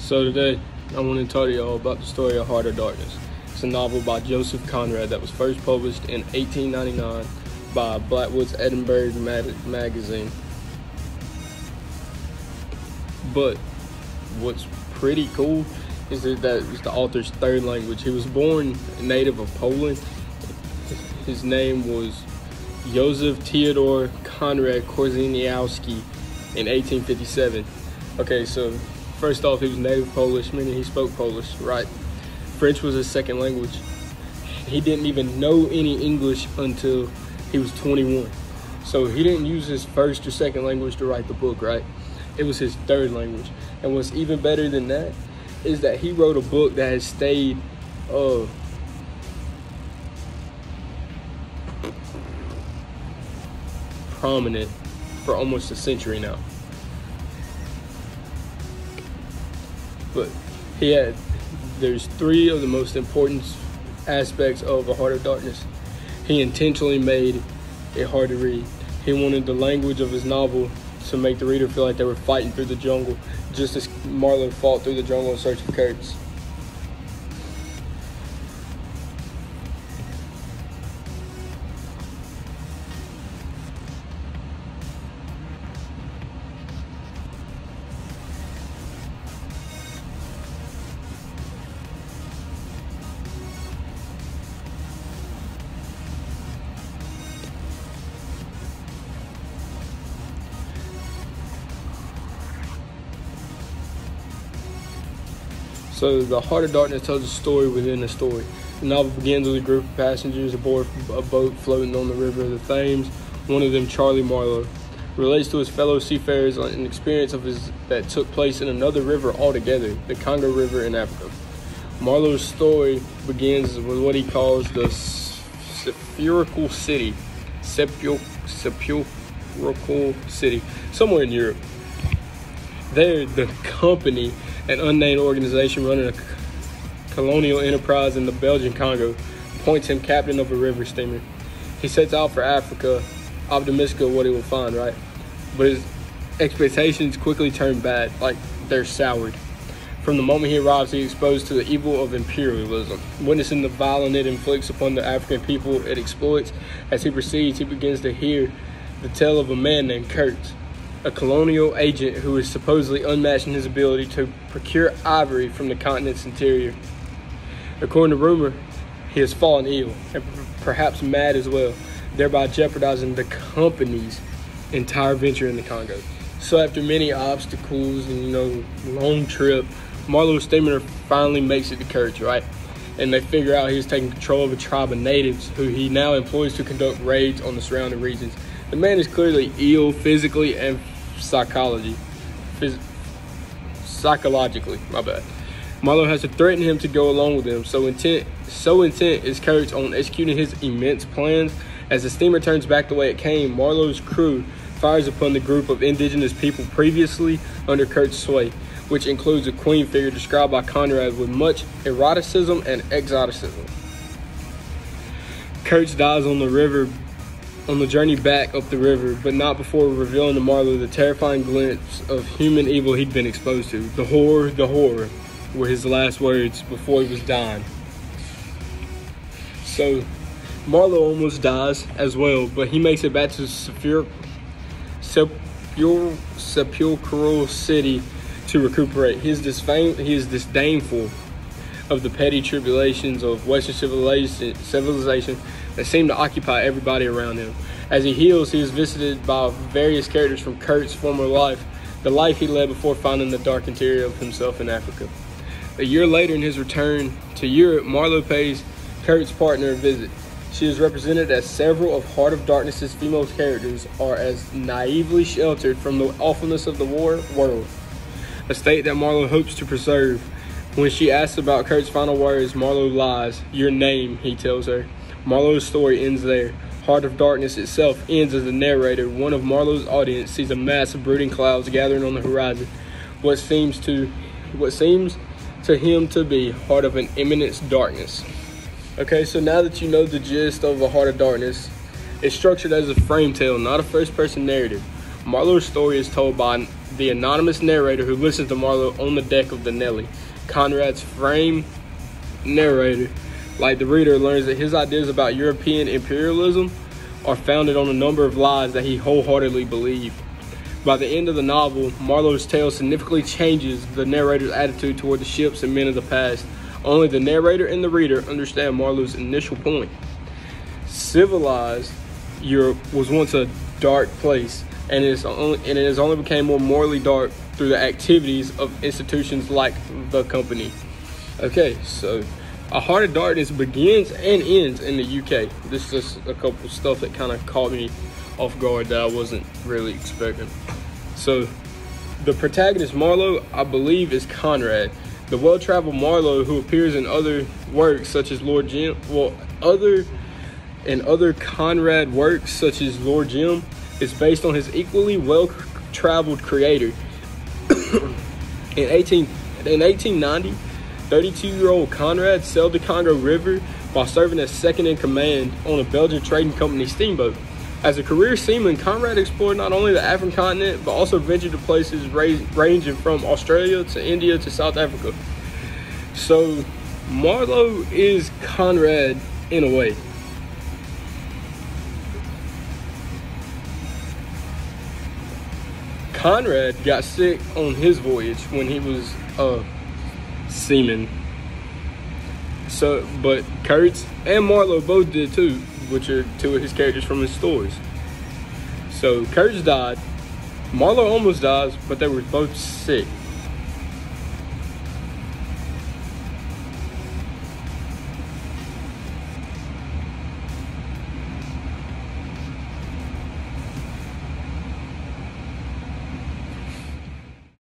So today, I want to tell you all about the story of Heart of Darkness. It's a novel by Joseph Conrad that was first published in 1899 by Blackwood's Edinburgh magazine. But what's pretty cool is that it was the author's third language. He was born a native of Poland. His name was Józef Theodor Conrad Korzeniowski in 1857. Okay, so first off, he was native Polish, meaning he spoke Polish, right? French was his second language. He didn't even know any English until he was 21. So he didn't use his first or second language to write the book, right? It was his third language. And what's even better than that is that he wrote a book that has stayed prominent for almost a century now. But there's three of the most important aspects of A Heart of Darkness. He intentionally made it hard to read. He wanted the language of his novel to make the reader feel like they were fighting through the jungle, just as Marlow fought through the jungle in search of Kurtz. So The Heart of Darkness tells a story within a story. The novel begins with a group of passengers aboard a boat floating on the river of the Thames. One of them, Charlie Marlow, relates to his fellow seafarers on an experience of his that took place in another river altogether, the Congo River in Africa. Marlow's story begins with what he calls the sepulchral city, somewhere in Europe. There, the company, an unnamed organization running a colonial enterprise in the Belgian Congo, appoints him captain of a river steamer. He sets out for Africa, optimistic of what he will find, right? But his expectations quickly turn bad, like they're soured. From the moment he arrives, he's exposed to the evil of imperialism. Witnessing the violence it inflicts upon the African people it exploits, as he proceeds, he begins to hear the tale of a man named Kurtz, a colonial agent who is supposedly unmatched in his ability to procure ivory from the continent's interior. According to rumor, he has fallen ill and perhaps mad as well, thereby jeopardizing the company's entire venture in the Congo. So after many obstacles and long trip, Marlow's steamer finally makes it to Kurtz, right? And they figure out he's taking control of a tribe of natives who he now employs to conduct raids on the surrounding regions. The man is clearly ill physically and psychologically, my bad. Marlow has to threaten him to go along with him. So intent is Kurtz on executing his immense plans. As the steamer turns back the way it came, Marlow's crew fires upon the group of indigenous people previously under Kurtz's sway, which includes a queen figure described by Conrad with much eroticism and exoticism. Kurtz dies on the journey back up the river, but not before revealing to Marlow the terrifying glimpse of human evil he'd been exposed to. The horror, were his last words before he was dying. So, Marlow almost dies as well, but he makes it back to the sepulchral city to recuperate. He is disdainful of the petty tribulations of Western civilization that seem to occupy everybody around him. As he heals, he is visited by various characters from Kurtz's former life, the life he led before finding the dark interior of himself in Africa. A year later, in his return to Europe, Marlow pays Kurtz's partner a visit. She is represented as several of Heart of Darkness's female characters are as naively sheltered from the awfulness of the war world, a state that Marlow hopes to preserve. When she asks about Kurtz's final words, Marlow lies. "Your name," he tells her. Marlow's story ends there. Heart of Darkness itself ends as the narrator, one of Marlow's audience, sees a mass of brooding clouds gathering on the horizon. What seems to him to be heart of an imminent darkness. Okay, so now that you know the gist of A Heart of Darkness, it's structured as a frame tale, not a first-person narrative. Marlow's story is told by the anonymous narrator who listens to Marlow on the deck of the Nellie. Conrad's frame narrator, like the reader, learns that his ideas about European imperialism are founded on a number of lies that he wholeheartedly believed. By the end of the novel, Marlow's tale significantly changes the narrator's attitude toward the ships and men of the past. Only the narrator and the reader understand Marlow's initial point. Civilized Europe was once a dark place, and it has only become more morally dark through the activities of institutions like the company. Okay, so A Heart of Darkness begins and ends in the UK. This is just a couple of stuff that kind of caught me off guard that I wasn't really expecting. So, the protagonist Marlow, I believe, is Conrad, the well-traveled Marlow who appears in other works such as Lord Jim. Other Conrad works such as Lord Jim is based on his equally well-traveled creator. In 1890, 32-year-old Conrad sailed the Congo River while serving as second in command on a Belgian trading company steamboat. As a career seaman, Conrad explored not only the African continent, but also ventured to places ranging from Australia to India to South Africa. So, Marlow is Conrad in a way. Conrad got sick on his voyage when he was a seaman. So, but Kurtz and Marlow both did too, which are two of his characters from his stories. So Kurtz died, Marlow almost dies, but they were both sick.